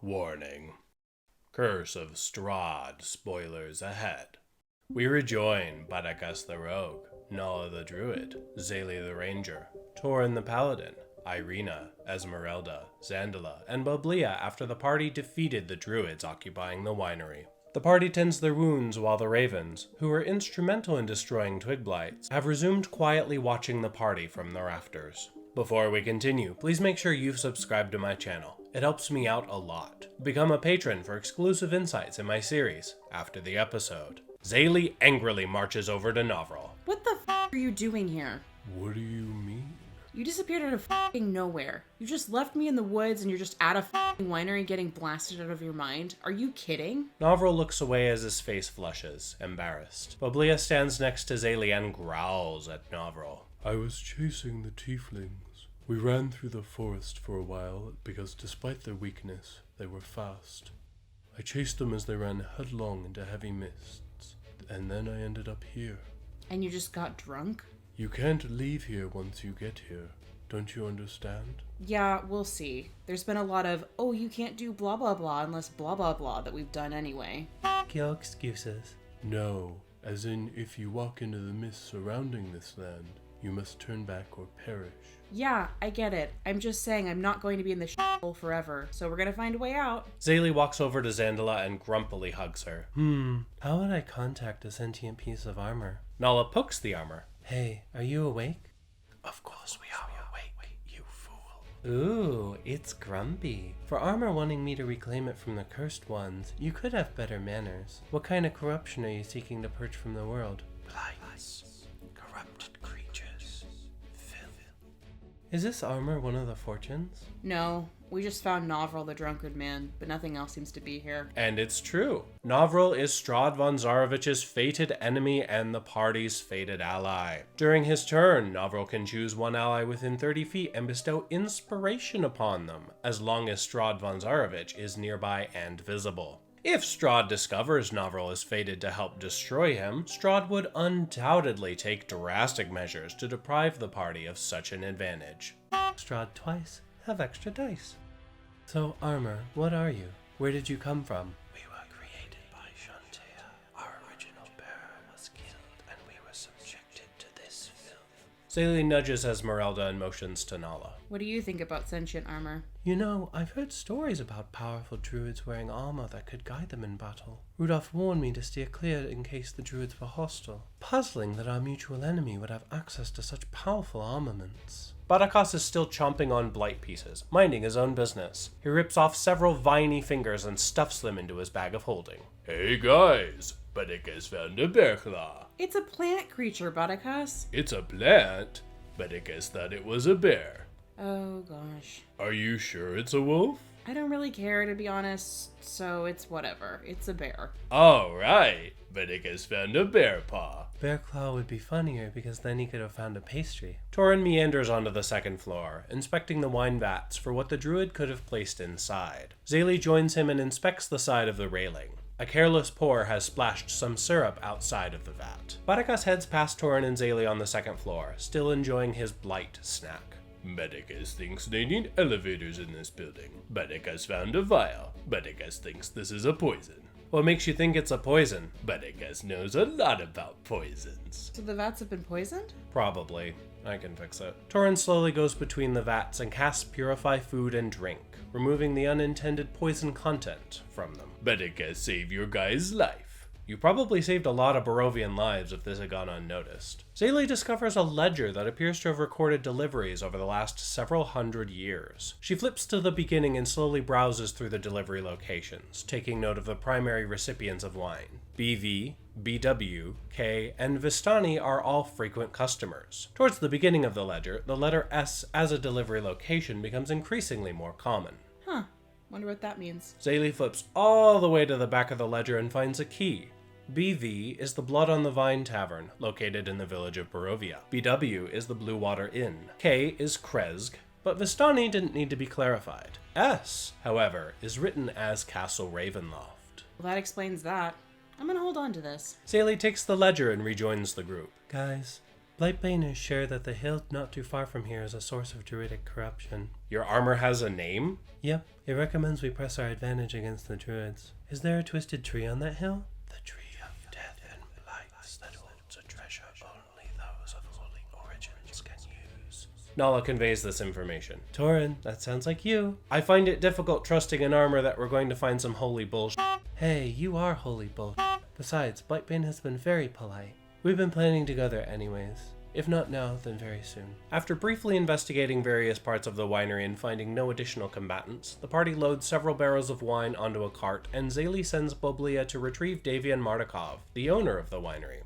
Warning. Curse of Strahd spoilers ahead. We rejoin Barakas the rogue, Nala the druid, Xaeli the ranger, Torrin the paladin, Ireena, Esmeralda, Zandala, and Boblia after the party defeated the druids occupying the winery. The party tends their wounds while the ravens, who were instrumental in destroying twig blights, have resumed quietly watching the party from the rafters. Before we continue, please make sure you've subscribed to my channel. It helps me out a lot. Become a patron for exclusive insights in my series after the episode. Xaeli angrily marches over to Novril. What the f*** are you doing here? What do you mean? You disappeared out of f***ing nowhere. You just left me in the woods and you're just at a f***ing winery getting blasted out of your mind. Are you kidding? Novril looks away as his face flushes, embarrassed. Boblia stands next to Xaeli and growls at Novril. I was chasing the tieflings. We ran through the forest for a while because despite their weakness, they were fast. I chased them as they ran headlong into heavy mists, and then I ended up here. And you just got drunk? You can't leave here once you get here. Don't you understand? Yeah, we'll see. There's been a lot of, oh, you can't do blah blah blah unless blah blah blah that we've done anyway. Your excuses. No, as in if you walk into the mist surrounding this land, you must turn back or perish. Yeah, I get it. I'm just saying I'm not going to be in the shithole forever, so we're gonna find a way out. Xaeli walks over to Zandala and grumpily hugs her. How would I contact a sentient piece of armor? Nala pokes the armor. Hey, are you awake? Of course we are awake, you fool. Ooh, it's grumpy. For armor wanting me to reclaim it from the cursed ones, you could have better manners. What kind of corruption are you seeking to purge from the world? Blights. Corrupted creatures. Filth. Is this armor one of the fortunes? No, we just found Novril the drunkard man, but nothing else seems to be here. And it's true. Novril is Strahd von Zarovich's fated enemy and the party's fated ally. During his turn, Novril can choose one ally within 30 feet and bestow inspiration upon them, as long as Strahd von Zarovich is nearby and visible. If Strahd discovers Novril is fated to help destroy him, Strahd would undoubtedly take drastic measures to deprive the party of such an advantage. Strahd twice, have extra dice. So, armor, what are you? Where did you come from? We were created by Shantea. Our original bearer was killed, and we were subjected to this filth. Xaeli nudges Esmeralda and motions to Nala. What do you think about sentient armor? You know, I've heard stories about powerful druids wearing armor that could guide them in battle. Rudolph warned me to steer clear in case the druids were hostile. Puzzling that our mutual enemy would have access to such powerful armaments. Barakas is still chomping on blight pieces, minding his own business. He rips off several viney fingers and stuffs them into his bag of holding. Hey guys, Barakas found a bear claw. It's a plant creature, Barakas. It's a plant. Barakas thought it was a bear. Oh gosh. Are you sure it's a wolf? I don't really care, to be honest, so it's whatever. It's a bear. Alright, Barakas found a bear paw. Bear claw would be funnier because then he could have found a pastry. Torrin meanders onto the second floor, inspecting the wine vats for what the druid could have placed inside. Xaeli joins him and inspects the side of the railing. A careless pour has splashed some syrup outside of the vat. Barakas heads past Torrin and Xaeli on the second floor, still enjoying his blight snack. Barakas thinks they need elevators in this building. Barakas found a vial. Barakas thinks this is a poison. What makes you think it's a poison? Barakas knows a lot about poisons. So the vats have been poisoned? Probably. I can fix it. Torrin slowly goes between the vats and casts Purify Food and Drink, removing the unintended poison content from them. Barakas save your guy's life. You probably saved a lot of Barovian lives if this had gone unnoticed. Xaeli discovers a ledger that appears to have recorded deliveries over the last several hundred years. She flips to the beginning and slowly browses through the delivery locations, taking note of the primary recipients of wine. BV, BW, K, and Vistani are all frequent customers. Towards the beginning of the ledger, the letter S as a delivery location becomes increasingly more common. Huh. Wonder what that means. Xaeli flips all the way to the back of the ledger and finds a key. BV is the Blood on the Vine Tavern, located in the village of Barovia. BW is the Blue Water Inn. K is Krezk, but Vistani didn't need to be clarified. S, however, is written as Castle Ravenloft. Well, that explains that. I'm gonna hold on to this. Xaeli takes the ledger and rejoins the group. Guys, Blightbaners share that the hill not too far from here is a source of druidic corruption. Your armor has a name? Yep, it recommends we press our advantage against the druids. Is there a twisted tree on that hill? The tree of death and blights that holds a treasure only those of holy origins can use. Nala conveys this information. Torrin, that sounds like you. I find it difficult trusting in armor that we're going to find some holy bullshit. Hey, you are holy bullshit. Besides, Blightbane has been very polite. We've been planning to go there anyways. If not now, then very soon. After briefly investigating various parts of the winery and finding no additional combatants, the party loads several barrels of wine onto a cart, and Xaeli sends Boblia to retrieve Davian Mardukov, the owner of the winery.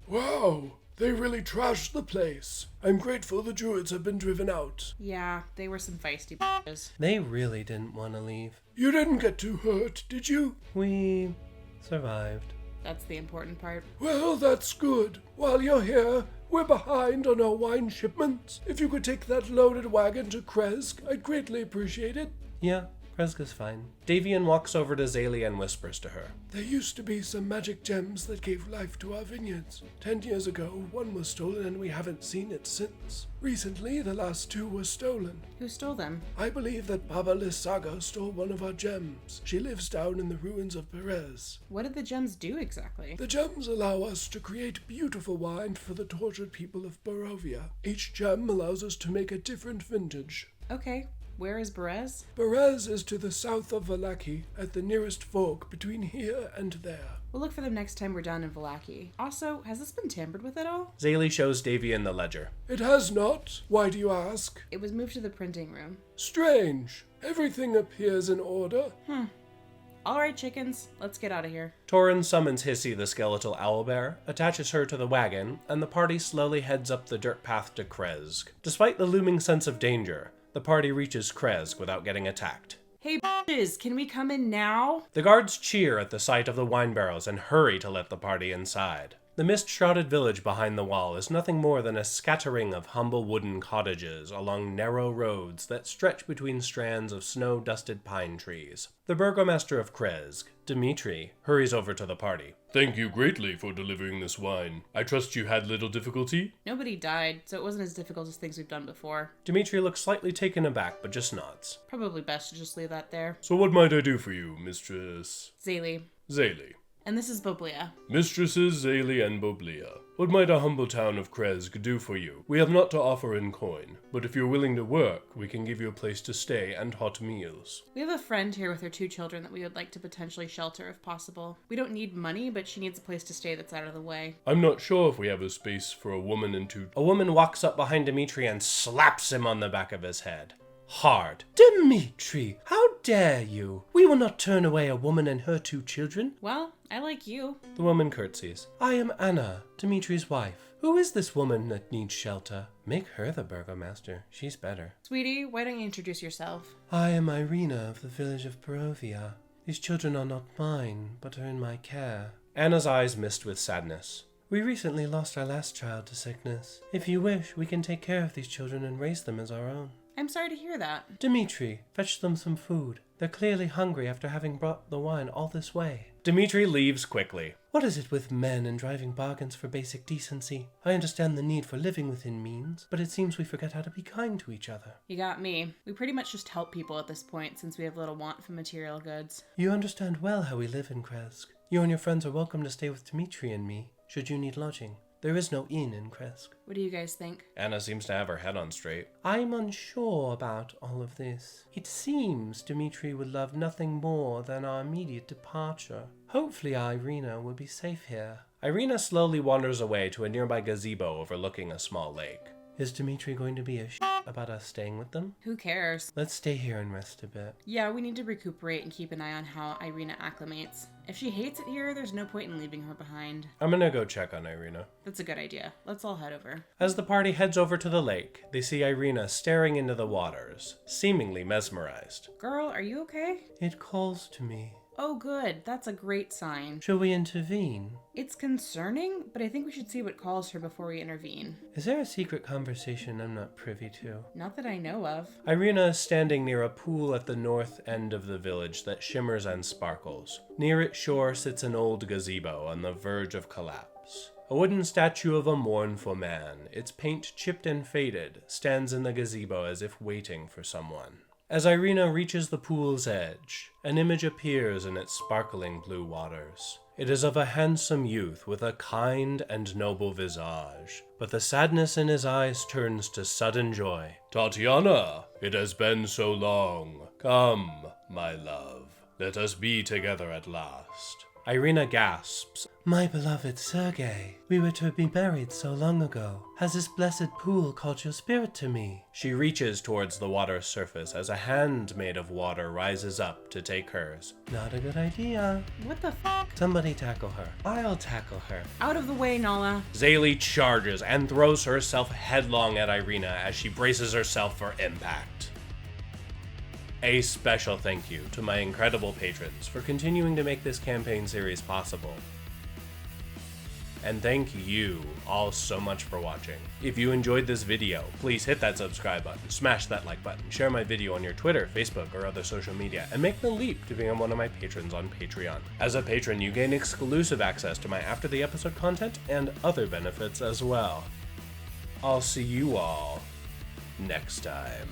Wow, they really trashed the place. I'm grateful the druids have been driven out. Yeah, they were some feisty bitches. They really didn't want to leave. You didn't get too hurt, did you? We survived. That's the important part. Well, that's good. While you're here, we're behind on our wine shipments. If you could take that loaded wagon to Krezk, I'd greatly appreciate it. Yeah, Krezk is fine. Davian walks over to Xaeli and whispers to her. There used to be some magic gems that gave life to our vineyards. 10 years ago, one was stolen and we haven't seen it since. Recently, the last 2 were stolen. Who stole them? I believe that Baba Lysaga stole one of our gems. She lives down in the ruins of Perez. What did the gems do exactly? The gems allow us to create beautiful wine for the tortured people of Barovia. Each gem allows us to make a different vintage. Okay, where is Berez? Perez is to the south of Vallaki, at the nearest fork between here and there. We'll look for them next time we're down in Vallaki. Also, has this been tampered with at all? Xaeli shows Davian the ledger. It has not. Why do you ask? It was moved to the printing room. Strange. Everything appears in order. Alright, chickens, let's get out of here. Torrin summons Hissy the skeletal owlbear, attaches her to the wagon, and the party slowly heads up the dirt path to Krezk. Despite the looming sense of danger, the party reaches Krezk without getting attacked. Hey, bitches, can we come in now? The guards cheer at the sight of the wine barrels and hurry to let the party inside. The mist-shrouded village behind the wall is nothing more than a scattering of humble wooden cottages along narrow roads that stretch between strands of snow-dusted pine trees. The burgomaster of Krezk, Dmitri, hurries over to the party. Thank you greatly for delivering this wine. I trust you had little difficulty? Nobody died, so it wasn't as difficult as things we've done before. Dmitri looks slightly taken aback, but just nods. Probably best to just leave that there. So what might I do for you, Mistress Xaeli. Xaeli? And this is Boblia. Mistresses Xaeli and Boblia, what might our humble town of Krezk do for you? We have not to offer in coin, but if you're willing to work, we can give you a place to stay and hot meals. We have a friend here with her 2 children that we would like to potentially shelter if possible. We don't need money, but she needs a place to stay that's out of the way. I'm not sure if we have a space for a woman and 2... A woman walks up behind Dmitri and slaps him on the back of his head. Hard. Dmitri, how dare you? We will not turn away a woman and her 2 children. Well, I like you. The woman curtsies. I am Anna, Dmitri's wife. Who is this woman that needs shelter? Make her the burgomaster. She's better. Sweetie, why don't you introduce yourself? I am Ireena of the village of Barovia. These children are not mine, but are in my care. Anna's eyes mist with sadness. We recently lost our last child to sickness. If you wish, we can take care of these children and raise them as our own. I'm sorry to hear that. Dmitri, fetch them some food. They're clearly hungry after having brought the wine all this way. Dmitri leaves quickly. What is it with men and driving bargains for basic decency? I understand the need for living within means, but it seems we forget how to be kind to each other. You got me. We pretty much just help people at this point since we have little want for material goods. You understand well how we live in Krezk. You and your friends are welcome to stay with Dmitri and me, should you need lodging. There is no inn in Krezk. What do you guys think? Anna seems to have her head on straight. I'm unsure about all of this. It seems Dmitri would love nothing more than our immediate departure. Hopefully Ireena will be safe here. Ireena slowly wanders away to a nearby gazebo overlooking a small lake. Is Dmitri going to be a about us staying with them? Who cares? Let's stay here and rest a bit. Yeah, we need to recuperate and keep an eye on how Ireena acclimates. If she hates it here, there's no point in leaving her behind. I'm gonna go check on Ireena. That's a good idea. Let's all head over. As the party heads over to the lake, they see Ireena staring into the waters, seemingly mesmerized. Girl, are you okay? It calls to me. Oh, good. That's a great sign. Shall we intervene? It's concerning, but I think we should see what calls her before we intervene. Is there a secret conversation I'm not privy to? Not that I know of. Ireena is standing near a pool at the north end of the village that shimmers and sparkles. Near its shore sits an old gazebo on the verge of collapse. A wooden statue of a mournful man, its paint chipped and faded, stands in the gazebo as if waiting for someone. As Ireena reaches the pool's edge, an image appears in its sparkling blue waters. It is of a handsome youth with a kind and noble visage, but the sadness in his eyes turns to sudden joy. Tatiana, it has been so long. Come, my love, let us be together at last. Ireena gasps. My beloved Sergei, we were to be married so long ago. Has this blessed pool called your spirit to me? She reaches towards the water's surface as a hand made of water rises up to take hers. Not a good idea. What the fuck? Somebody tackle her. I'll tackle her. Out of the way, Nala. Xaeli charges and throws herself headlong at Ireena as she braces herself for impact. A special thank you to my incredible patrons for continuing to make this campaign series possible. And thank you all so much for watching. If you enjoyed this video, please hit that subscribe button, smash that like button, share my video on your Twitter, Facebook, or other social media, and make the leap to being one of my patrons on Patreon. As a patron, you gain exclusive access to my after the episode content and other benefits as well. I'll see you all next time.